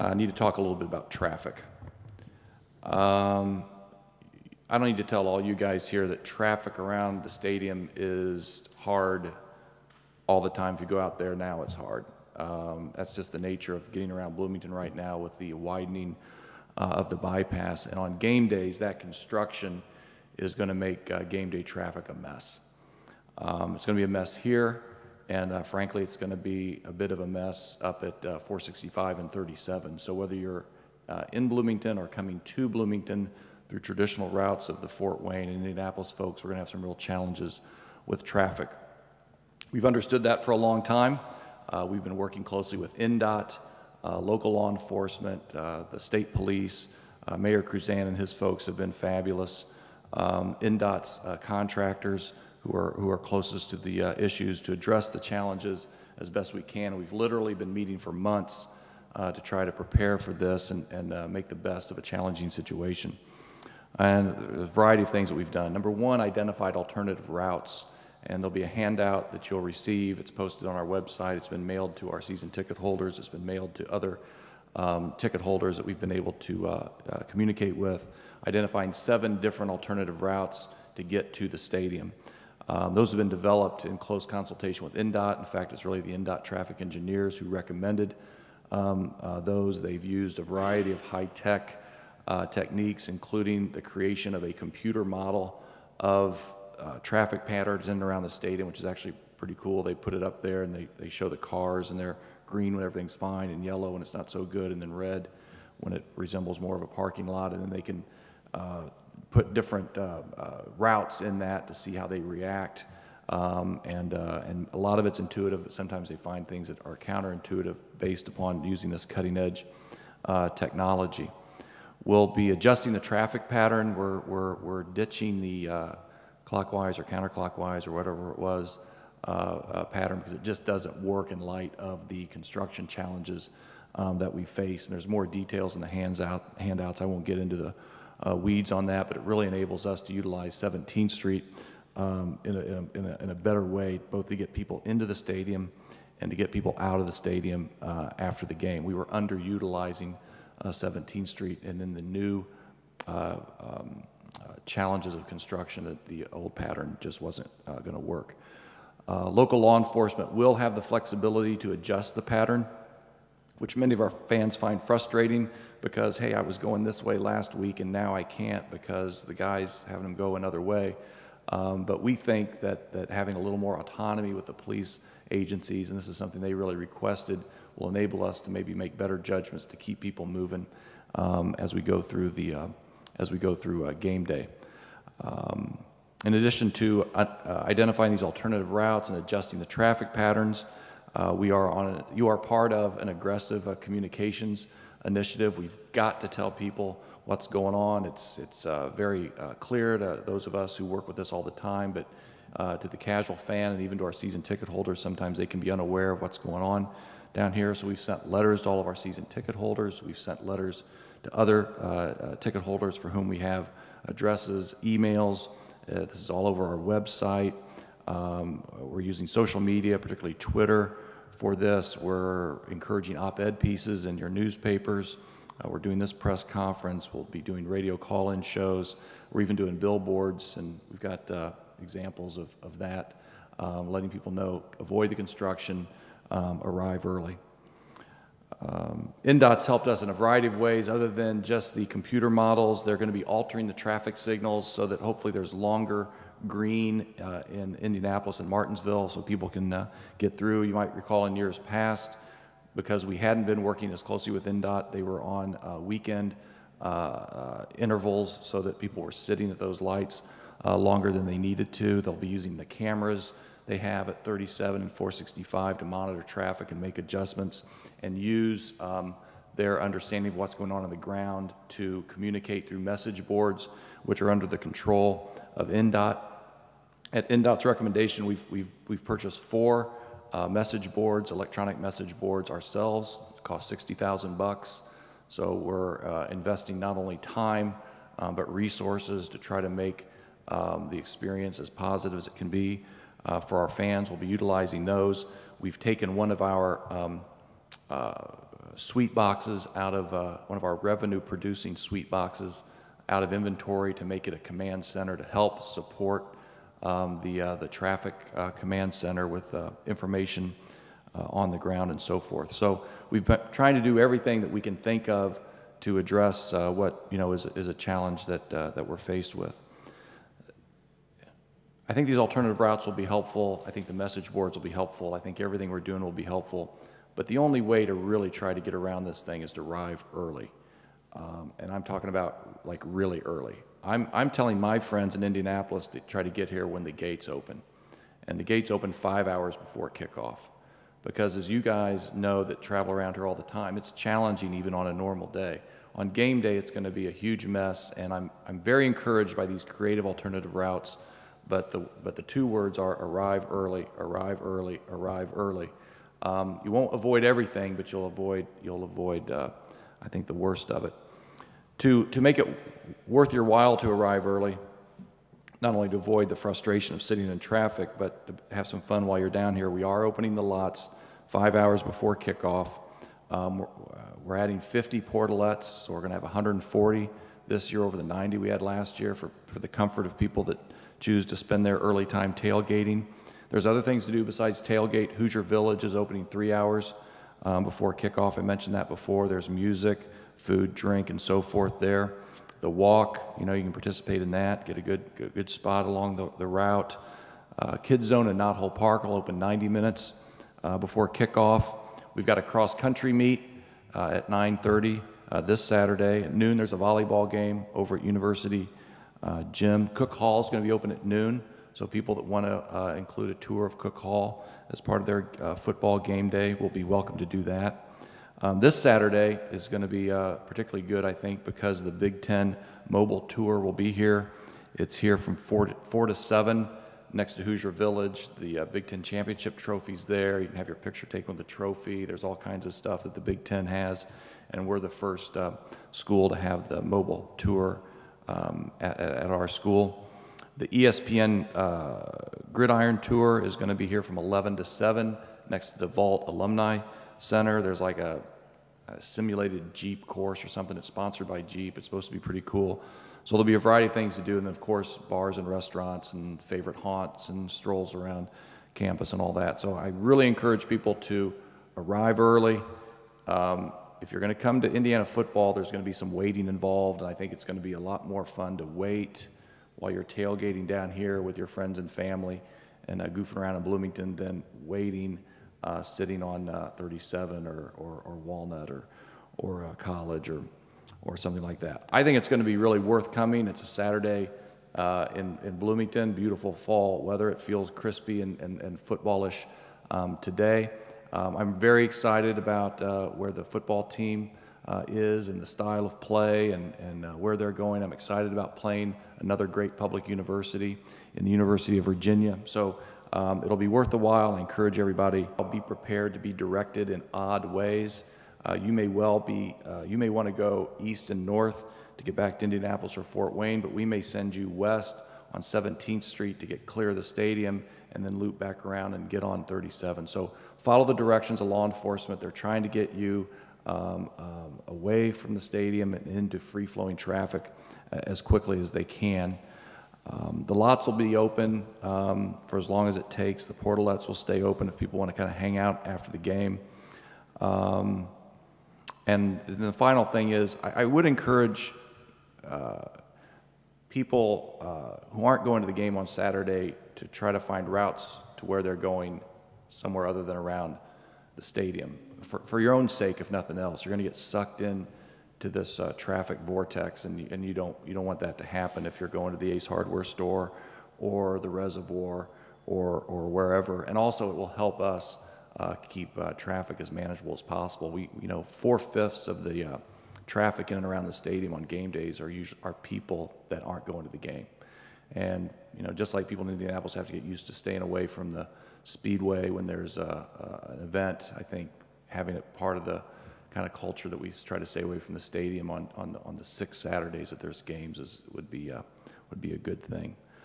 I need to talk a little bit about traffic. I don't need to tell all you guys here that traffic around the stadium is hard all the time. If you go out there now, it's hard. That's just the nature of getting around Bloomington right now with the widening of the bypass. And on game days, that construction is going to make game day traffic a mess. It's going to be a mess here, and frankly, it's going to be a bit of a mess up at 465 and 37. So whether you're in Bloomington or coming to Bloomington through traditional routes of the Fort Wayne and Indianapolis folks, we're going to have some real challenges with traffic. We've understood that for a long time. We've been working closely with NDOT, local law enforcement, the state police. Mayor Cruzan and his folks have been fabulous. NDOT's contractors who are closest to the issues to address the challenges as best we can. We've literally been meeting for months to try to prepare for this and make the best of a challenging situation. And there's a variety of things that we've done. Number one, identified alternative routes. And there'll be a handout that you'll receive. It's posted on our website. It's been mailed to our season ticket holders. It's been mailed to other ticket holders that we've been able to communicate with, identifying 7 different alternative routes to get to the stadium. Those have been developed in close consultation with NDOT. In fact, it's really the NDOT traffic engineers who recommended those. They've used a variety of high-tech techniques, including the creation of a computer model of traffic patterns in and around the stadium, which is actually pretty cool. They put it up there and they show the cars, and they're green when everything's fine, and yellow when it's not so good, and then red when it resembles more of a parking lot. And then they can put different routes in that to see how they react. And a lot of it's intuitive, but sometimes they find things that are counterintuitive based upon using this cutting-edge technology. We'll be adjusting the traffic pattern. We're ditching the clockwise or counterclockwise or whatever it was pattern, because it just doesn't work in light of the construction challenges that we face. And there's more details in the handouts. I won't get into the weeds on that, but it really enables us to utilize 17th Street in a better way, both to get people into the stadium and to get people out of the stadium after the game. We were underutilizing 17th Street, and in the new challenges of construction, that the old pattern just wasn't going to work. Local law enforcement will have the flexibility to adjust the pattern, which many of our fans find frustrating because, hey, I was going this way last week and now I can't because the guy's having them go another way. But we think that having a little more autonomy with the police agencies, and this is something they really requested, will enable us to maybe make better judgments to keep people moving as we go through game day. In addition to identifying these alternative routes and adjusting the traffic patterns, you are part of an aggressive communications initiative. We've got to tell people what's going on. It's very clear to those of us who work with this all the time, but to the casual fan and even to our season ticket holders, sometimes they can be unaware of what's going on down here. So we've sent letters to all of our season ticket holders. We've sent letters to other ticket holders for whom we have addresses, emails. This is all over our website. We're using social media, particularly Twitter, for this. We're encouraging op-ed pieces in your newspapers. We're doing this press conference. We'll be doing radio call-in shows. We're even doing billboards, and we've got examples of that, letting people know, avoid the construction, arrive early. NDOT's helped us in a variety of ways other than just the computer models. They're going to be altering the traffic signals so that hopefully there's longer green in Indianapolis and Martinsville so people can get through. You might recall in years past, because we hadn't been working as closely with NDOT, they were on weekend intervals so that people were sitting at those lights longer than they needed to. They'll be using the cameras they have at 37 and 465 to monitor traffic and make adjustments and use their understanding of what's going on the ground to communicate through message boards, which are under the control of NDOT. At NDOT's recommendation, we've purchased 4 message boards, electronic message boards ourselves. It costs $60,000. So we're investing not only time but resources to try to make the experience as positive as it can be for our fans. We'll be utilizing those. We've taken one of our suite boxes out of one of our revenue-producing suite boxes out of inventory to make it a command center to help support the traffic command center with information on the ground and so forth. So we've been trying to do everything that we can think of to address what is a challenge that we're faced with. I think these alternative routes will be helpful. I think the message boards will be helpful. I think everything we're doing will be helpful. But the only way to really try to get around this thing is to arrive early. And I'm talking about like really early. I'm telling my friends in Indianapolis to try to get here when the gates open. And the gates open 5 hours before kickoff. Because as you guys know that travel around here all the time, it's challenging even on a normal day. On game day, it's going to be a huge mess, and I'm very encouraged by these creative alternative routes, but the two words are arrive early, arrive early, arrive early. You won't avoid everything, but you'll avoid I think the worst of it. To make it worth your while to arrive early, not only to avoid the frustration of sitting in traffic, but to have some fun while you're down here, we are opening the lots 5 hours before kickoff. We're adding 50 portalettes, so we're going to have 140 this year over the 90 we had last year for the comfort of people that choose to spend their early time tailgating. There's other things to do besides tailgate. Hoosier Village is opening 3 hours before kickoff. I mentioned that before. There's music, food, drink, and so forth there. The walk, you can participate in that, get a good spot along the route. Kids Zone and Knothole Park will open 90 minutes before kickoff. We've got a cross-country meet at 9:30 this Saturday. At noon, there's a volleyball game over at University Gym. Cook Hall is going to be open at noon, so people that want to include a tour of Cook Hall as part of their football game day will be welcome to do that. This Saturday is going to be particularly good, I think, because the Big Ten mobile tour will be here. It's here from 4 to 7 next to Hoosier Village. The Big Ten championship trophy's there. You can have your picture taken with the trophy. There's all kinds of stuff that the Big Ten has, and we're the first school to have the mobile tour at our school. The ESPN Gridiron Tour is going to be here from 11 to 7 next to the Vault Alumni Center. There's like a simulated Jeep course or something. It's sponsored by Jeep. It's supposed to be pretty cool. So there'll be a variety of things to do, and of course bars and restaurants and favorite haunts and strolls around campus and all that. So I really encourage people to arrive early. If you're going to come to Indiana football, there's going to be some waiting involved, and I think it's going to be a lot more fun to wait while you're tailgating down here with your friends and family and goofing around in Bloomington than waiting sitting on 37 or Walnut or College or something like that. I think it's going to be really worth coming. It's a Saturday in Bloomington, beautiful fall weather. It feels crispy and footballish today. I'm very excited about where the football team is and the style of play and where they're going. I'm excited about playing another great public university in the University of Virginia. So it'll be worth the while. I encourage everybody. I'll be prepared to be directed in odd ways. You may want to go east and north to get back to Indianapolis or Fort Wayne, but we may send you west on 17th Street to get clear of the stadium and then loop back around and get on 37. So follow the directions of law enforcement. They're trying to get you away from the stadium and into free-flowing traffic as quickly as they can. The lots will be open for as long as it takes. The portalettes will stay open if people want to kind of hang out after the game. And the final thing is, I would encourage people who aren't going to the game on Saturday to try to find routes to where they're going somewhere other than around the stadium. For your own sake, if nothing else, you're going to get sucked in to this traffic vortex, and you don't want that to happen if you're going to the Ace Hardware store or the Reservoir or wherever. And also, it will help us keep traffic as manageable as possible. 4/5 of the traffic in and around the stadium on game days are people that aren't going to the game. And just like people in Indianapolis have to get used to staying away from the speedway when there's an event, I think having it part of the kind of culture that we try to stay away from the stadium on the 6 Saturdays that there's games would be a good thing.